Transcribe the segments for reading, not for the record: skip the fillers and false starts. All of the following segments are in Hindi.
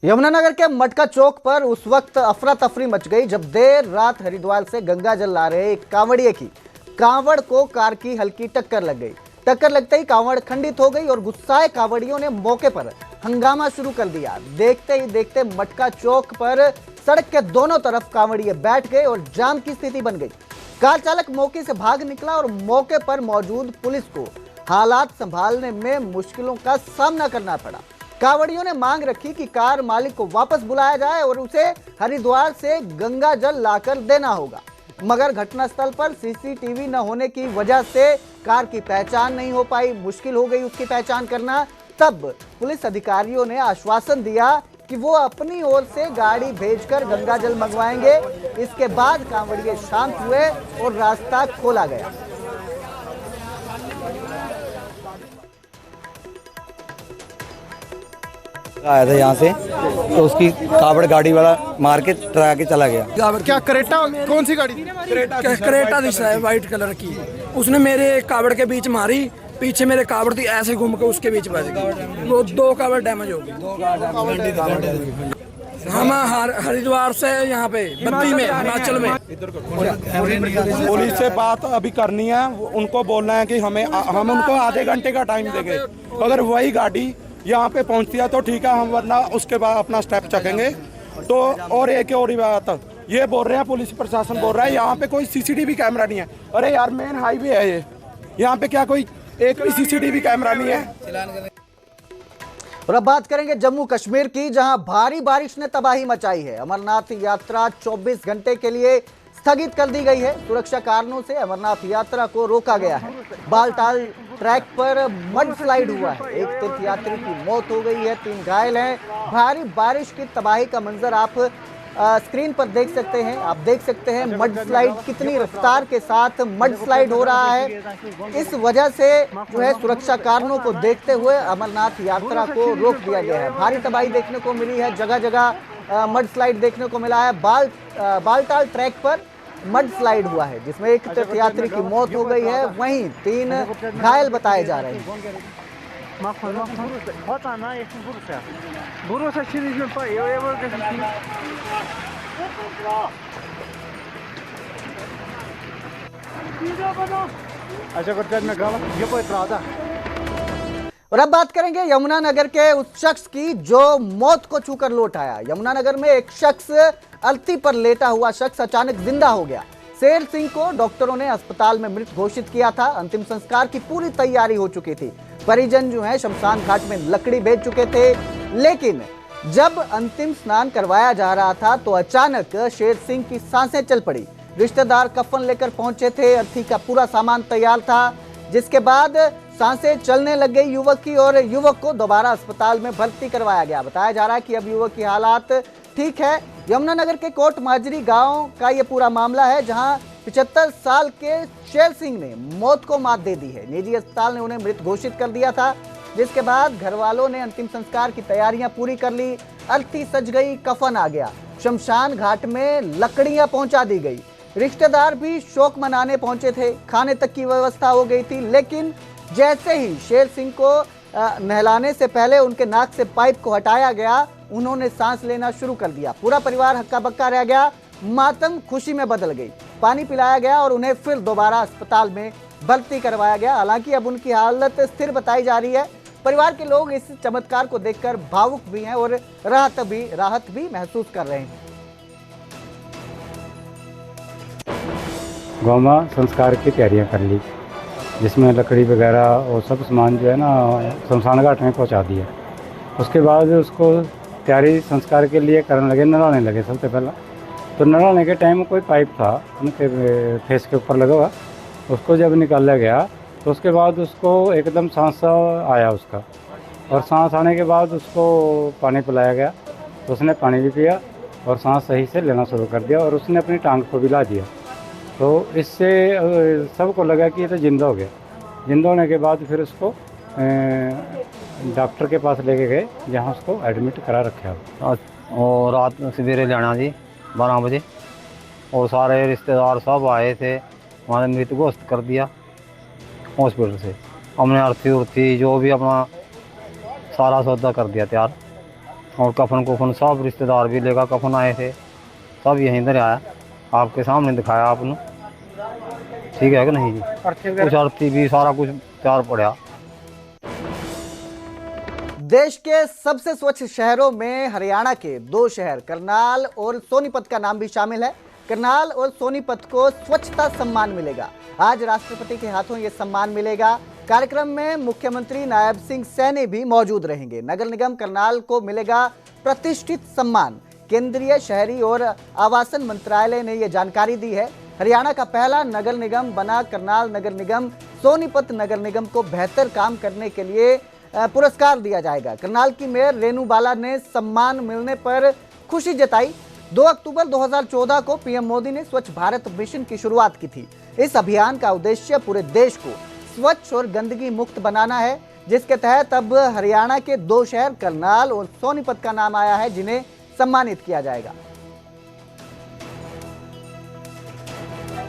यमुनानगर के मटका चौक पर उस वक्त अफरा तफरी मच गई जब देर रात हरिद्वार से गंगा जल ला रहे एक कांवड़िए की कांवड़ को कार की हल्की टक्कर लग गई। टक्कर लगते ही कांवड़ खंडित हो गई और गुस्साए कांवड़ियों ने मौके पर हंगामा शुरू कर दिया। देखते ही देखते मटका चौक पर सड़क के दोनों तरफ कांवड़िए बैठ गए और जाम की स्थिति बन गई। कार चालक मौके से भाग निकला और मौके पर मौजूद पुलिस को हालात संभालने में मुश्किलों का सामना करना पड़ा। कांवड़ियों ने मांग रखी कि कार मालिक को वापस बुलाया जाए और उसे हरिद्वार से गंगा जल लाकर देना होगा, मगर घटनास्थल पर सीसीटीवी न होने की वजह से कार की पहचान नहीं हो पाई, मुश्किल हो गई उसकी पहचान करना। तब पुलिस अधिकारियों ने आश्वासन दिया कि वो अपनी ओर से गाड़ी भेजकर गंगा जल मंगवाएंगे। इसके बाद कांवड़िए शांत हुए और रास्ता खोला गया। आया था यहाँ से तो उसकी कावड़ गाड़ी वाला मार के टरा के चला गया। क्या करेटा कौन सी गाड़ी? करेटा दिख रहा है वाइट कलर की। उसने मेरे कावड़ के बीच मारी, पीछे मेरे कावड़ थी, ऐसे घूम के उसके बीच बज गई। वो दो कावड़ डैमेज हो गई। हम हरिद्वार से यहाँ पे बद्दी में हिमाचल में। पुलिस से बात अभी करनी है, उनको बोलना है कि हम उनको आधे घंटे का टाइम देंगे। अगर वही गाड़ी यहाँ पे पहुँचती है तो ठीक है, हम वरना उसके बाद अपना स्टेप चकेंगे। तो और एक और बात ये बोल रहे हैं, पुलिस प्रशासन बोल रहा है यहाँ पे कोई सीसीटीवी कैमरा नहीं है। अरे यार मेन हाईवे है ये, यहाँ पे क्या कोई एक भी सीसीटीवी कैमरा नहीं है? और अब बात करेंगे जम्मू कश्मीर की, जहां भारी बारिश ने तबाही मचाई है। अमरनाथ यात्रा 24 घंटे के लिए स्थगित कर दी गई है। सुरक्षा कारणों से अमरनाथ यात्रा को रोका गया है। बालटाल ट्रैक पर मड स्लाइड हुआ है, एक तीर्थयात्री की मौत हो गई है, 3 घायल हैं। भारी बारिश की तबाही का मंजर आप स्क्रीन पर देख सकते हैं। आप देख सकते हैं मड स्लाइड कितनी रफ्तार के साथ मड स्लाइड हो रहा है। इस वजह से जो है सुरक्षा कारणों को देखते हुए अमरनाथ यात्रा को रोक दिया गया है। भारी तबाही देखने को मिली है, जगह जगह मड स्लाइड देखने को मिला है। बालटाल ट्रैक पर मड स्लाइड हुआ है जिसमें एक तीर्थयात्री की मौत हो गई है, वहीं 3 घायल बताए जा रहे हैं। और अब बात करेंगे यमुनानगर के उस शख्स की जो मौत को छूकर लौट आया। यमुनानगर में एक शख्स अर्थी पर लेटा हुआ शख्स अचानक जिंदा हो गया। शेर सिंह को डॉक्टरों ने अस्पताल में मृत घोषित किया था। अंतिम संस्कार की पूरी तैयारी हो चुकी थी। परिजन जो है शमशान घाट में लकड़ी भेज चुके थे, लेकिन जब अंतिम स्नान करवाया जा रहा था तो अचानक शेर सिंह की सांसें चल पड़ी। रिश्तेदार कफन लेकर पहुंचे थे, अर्थी का पूरा सामान तैयार था, जिसके बाद सांसें चलने लग गई युवक की और युवक को दोबारा अस्पताल में भर्ती करवाया गया। बताया जा रहा है कि अब युवक की हालात ठीक है। यमुनानगर के कोट माजरी गांव का यह पूरा मामला है, जहां 75 साल के शेर सिंह ने मौत को मात दे दी है। निजी अस्पताल ने उन्हें मृत घोषित कर दिया था, जिसके बाद घर वालों ने अंतिम संस्कार की तैयारियां पूरी कर ली। अर्थी सज गई, कफन आ गया, शमशान घाट में लकड़ियां पहुंचा दी गई। रिश्तेदार भी शोक मनाने पहुंचे थे, खाने तक की व्यवस्था हो गई थी। लेकिन जैसे ही शेर सिंह को नहलाने से पहले उनके नाक से पाइप को हटाया गया, उन्होंने सांस लेना शुरू कर दिया। पूरा परिवार हक्का बक्का रह गया, मातम खुशी में बदल गई। पानी पिलाया गया और उन्हें फिर दोबारा अस्पताल में भर्ती करवाया गया। हालांकि अब उनकी हालत स्थिर बताई जा रही है। परिवार के लोग इस चमत्कार को देखकर भावुक भी हैं और राहत भी महसूस कर रहे हैं। गाँव में संस्कार की तैयारियां कर ली, जिसमें लकड़ी वगैरह और सब सामान जो है ना शमशान घाट में पहुंचा दिया। उसके बाद उसको तैयारी संस्कार के लिए करने लगे, नहलाने लगे। सबसे पहला तो नहलाने के टाइम कोई पाइप था उनके फेस के ऊपर लगा हुआ, उसको जब निकाला गया तो उसके बाद उसको एकदम सांस आया उसका, और सांस आने के बाद उसको पानी पिलाया गया तो उसने पानी भी पिया और सांस सही से लेना शुरू कर दिया और उसने अपनी टांग को भी ला दिया। तो इससे सबको लगा कि ये तो जिंदा हो गया। जिंदा होने के बाद फिर उसको डॉक्टर के पास लेके गए, जहाँ उसको एडमिट करा रखा। और रात सवेरे जाना जी 12 बजे, और सारे रिश्तेदार सब आए थे, वहाँ मृत घोषित कर दिया हॉस्पिटल से। हमने अर्थी उर्थी जो भी अपना सारा सौदा कर दिया तैयार। और कफन कुफन सब रिश्तेदार भी लेकर कफन आए थे, सब यहीं इधर आया, आपके सामने दिखाया आपने, ठीक है कि नहीं जी? कुछ अर्थी भी सारा कुछ तैयार पड़ा। देश के सबसे स्वच्छ शहरों में हरियाणा के 2 शहर करनाल और सोनीपत का नाम भी शामिल है। करनाल और सोनीपत को स्वच्छता सम्मान मिलेगा। आज राष्ट्रपति के हाथों ये सम्मान मिलेगा। कार्यक्रम में मुख्यमंत्री नायब सिंह सैनी भी मौजूद रहेंगे। नगर निगम करनाल को मिलेगा प्रतिष्ठित सम्मान। केंद्रीय शहरी और आवासन मंत्रालय ने यह जानकारी दी है। हरियाणा का पहला नगर निगम बना करनाल नगर निगम। सोनीपत नगर निगम को बेहतर काम करने के लिए पुरस्कार दिया जाएगा। करनाल की मेयर रेनू बाला ने सम्मान मिलने पर खुशी जताई। 2 अक्टूबर 2014 को पीएम मोदी ने स्वच्छ भारत मिशन की शुरुआत की थी। इस अभियान का उद्देश्य पूरे देश को स्वच्छ और गंदगी मुक्त बनाना है, जिसके तहत अब हरियाणा के 2 शहर करनाल और सोनीपत का नाम आया है, जिन्हें सम्मानित किया जाएगा।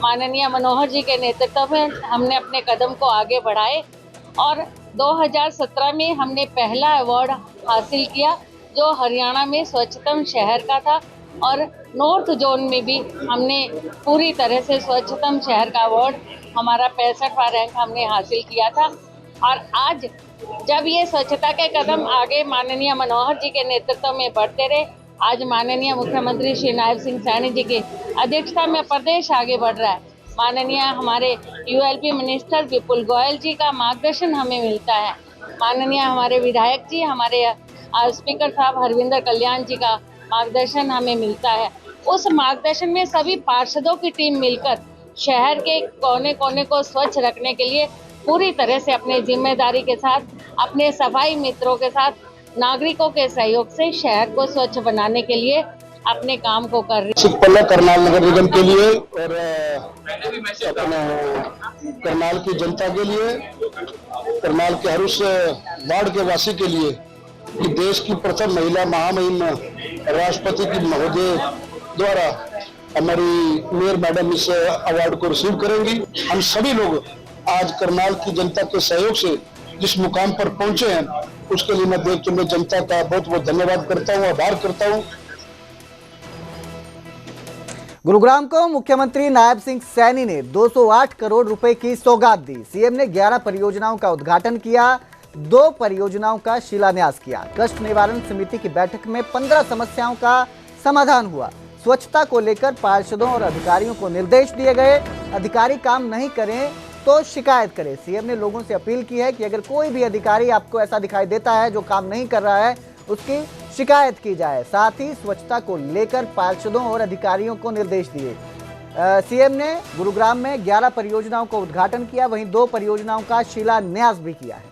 माननीय मनोहर जी के नेतृत्व में हमने अपने कदम को आगे बढ़ाए और 2017 में हमने पहला अवार्ड हासिल किया जो हरियाणा में स्वच्छतम शहर का था, और नॉर्थ जोन में भी हमने पूरी तरह से स्वच्छतम शहर का अवार्ड, हमारा 65वां रैंक हमने हासिल किया था। और आज जब ये स्वच्छता के कदम आगे माननीय मनोहर जी के नेतृत्व में बढ़ते रहे, आज माननीय मुख्यमंत्री श्री नायब सिंह सैनी जी की अध्यक्षता में प्रदेश आगे बढ़ रहा है। माननीय हमारे यूएलपी मिनिस्टर विपुल गोयल जी का मार्गदर्शन हमें मिलता है। माननीय हमारे विधायक जी, हमारे स्पीकर साहब हरविंदर कल्याण जी का मार्गदर्शन हमें मिलता है। उस मार्गदर्शन में सभी पार्षदों की टीम मिलकर शहर के कोने कोने को स्वच्छ रखने के लिए पूरी तरह से अपनी जिम्मेदारी के साथ, अपने सफाई मित्रों के साथ, नागरिकों के सहयोग से शहर को स्वच्छ बनाने के लिए अपने काम को कर रही है। करनाल नगर निगम के लिए और अपने करनाल की जनता के लिए, करनाल के हर उस वार्ड के वासी के लिए कि देश की प्रथम महिला महामहिम राष्ट्रपति की महोदय द्वारा हमारी मेयर मैडम इस अवार्ड को रिसीव करेंगी। हम सभी लोग आज करनाल की जनता के सहयोग से जिस मुकाम पर पहुंचे हैं, उसके लिए मैं देख के मैं जनता का बहुत बहुत धन्यवाद करता हूँ, आभार करता हूँ। गुरुग्राम को मुख्यमंत्री नायब सिंह सैनी ने 208 करोड़ रुपए की सौगात दी। सीएम ने 11 परियोजनाओं का उद्घाटन किया, 2 परियोजनाओं का शिलान्यास किया। कष्ट निवारण समिति की बैठक में 15 समस्याओं का समाधान हुआ। स्वच्छता को लेकर पार्षदों और अधिकारियों को निर्देश दिए गए। अधिकारी काम नहीं करें तो शिकायत करें। सीएम ने लोगों से अपील की है कि अगर कोई भी अधिकारी आपको ऐसा दिखाई देता है जो काम नहीं कर रहा है, उसकी शिकायत की जाए। साथ ही स्वच्छता को लेकर पार्षदों और अधिकारियों को निर्देश दिए। सीएम ने गुरुग्राम में 11 परियोजनाओं का उद्घाटन किया, वहीं 2 परियोजनाओं का शिलान्यास भी किया है।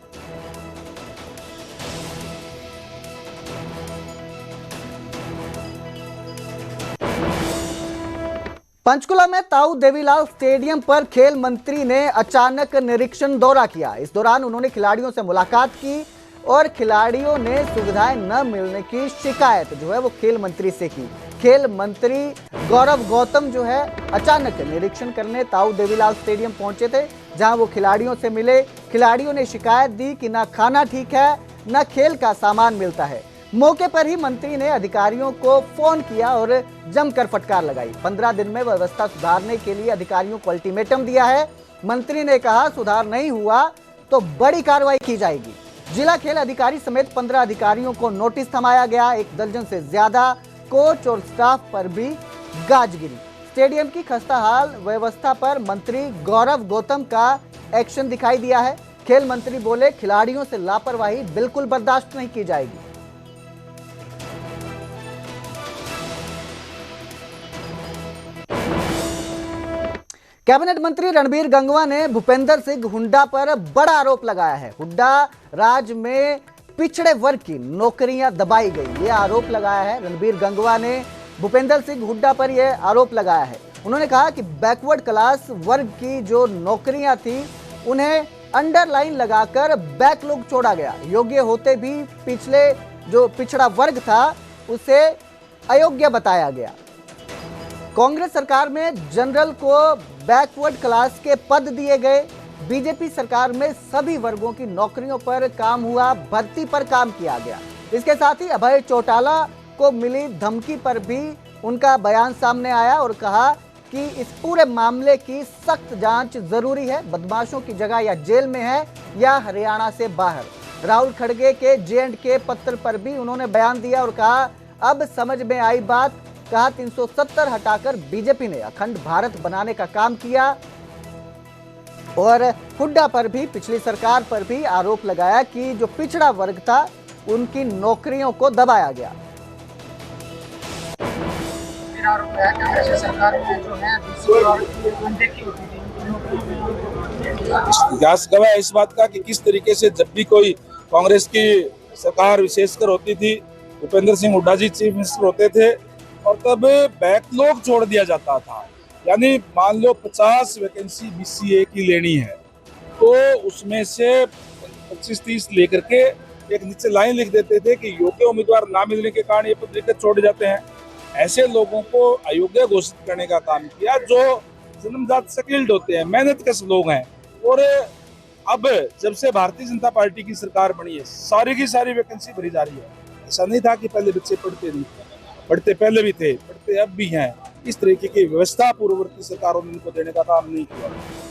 पंचकुला में ताऊ देवीलाल स्टेडियम पर खेल मंत्री ने अचानक निरीक्षण दौरा किया। इस दौरान उन्होंने खिलाड़ियों से मुलाकात की और खिलाड़ियों ने सुविधाएं न मिलने की शिकायत जो है वो खेल मंत्री से की। खेल मंत्री गौरव गौतम जो है अचानक निरीक्षण करने ताऊ देवीलाल स्टेडियम पहुंचे थे, जहां वो खिलाड़ियों से मिले। खिलाड़ियों ने शिकायत दी कि ना खाना ठीक है, ना खेल का सामान मिलता है। मौके पर ही मंत्री ने अधिकारियों को फोन किया और जमकर फटकार लगाई। 15 दिन में व्यवस्था सुधारने के लिए अधिकारियों को अल्टीमेटम दिया है। मंत्री ने कहा सुधार नहीं हुआ तो बड़ी कार्रवाई की जाएगी। जिला खेल अधिकारी समेत 15 अधिकारियों को नोटिस थमाया गया। 1 दर्जन से ज्यादा कोच और स्टाफ पर भी गाज गिरी। स्टेडियम की खस्ताहाल व्यवस्था पर मंत्री गौरव गौतम का एक्शन दिखाई दिया है। खेल मंत्री बोले खिलाड़ियों से लापरवाही बिल्कुल बर्दाश्त नहीं की जाएगी। कैबिनेट मंत्री रणबीर गंगवा ने भूपेंद्र सिंह हुड्डा पर बड़ा आरोप लगाया है। हुड्डा राज में पिछड़े वर्ग की नौकरियां दबाई गई, ये आरोप लगाया है। रणबीर गंगवा ने भूपेंद्र सिंह हुड्डा पर यह आरोप लगाया है। उन्होंने कहा कि बैकवर्ड क्लास वर्ग की जो नौकरियां थी उन्हें अंडरलाइन लगाकर बैकलॉग छोड़ा गया। योग्य होते भी पिछले जो पिछड़ा वर्ग था उसे अयोग्य बताया गया। कांग्रेस सरकार में जनरल को बैकवर्ड क्लास के पद दिए गए। बीजेपी सरकार में सभी वर्गों की नौकरियों पर काम हुआ, भर्ती पर काम किया गया। इसके साथ ही अभय चौटाला को मिली धमकी पर भी उनका बयान सामने आया और कहा कि इस पूरे मामले की सख्त जांच जरूरी है। बदमाशों की जगह या जेल में है या हरियाणा से बाहर। राहुल खड़गे के J&K पत्र पर भी उन्होंने बयान दिया और कहा अब समझ में आई बात। कहा 370 हटाकर बीजेपी ने अखंड भारत बनाने का काम किया और हुड्डा पर भी, पिछली सरकार पर भी आरोप लगाया कि जो पिछड़ा वर्ग था उनकी नौकरियों को दबाया गया। इतिहास गवाह है इस बात का कि किस तरीके से जब भी कोई कांग्रेस की सरकार विशेषकर होती थी, भूपेंद्र सिंह हुड्डा जी चीफ मिनिस्टर होते थे और तब बैकलॉग छोड़ दिया जाता था। यानी मान लो 50 वैकेंसी BCA की लेनी है तो उसमें से 25-30 लेकर के एक नीचे लाइन लिख देते थे कि योग्य उम्मीदवार ना मिलने के कारण ये पद लिखकर छोड़ जाते हैं। ऐसे लोगों को अयोग्य घोषित करने का काम किया जो जन्मजात स्किल्ड होते हैं, मेहनतकश लोग हैं। और अब जब से भारतीय जनता पार्टी की सरकार बनी है सारी की सारी वैकेंसी भरी जा रही है। ऐसा नहीं था कि पहले बच्चे पढ़ते नहीं थे, पढ़ते पहले भी थे, पढ़ते अब भी हैं। इस तरीके की व्यवस्था पूर्ववर्ती सरकारों ने इनको देने का काम नहीं किया।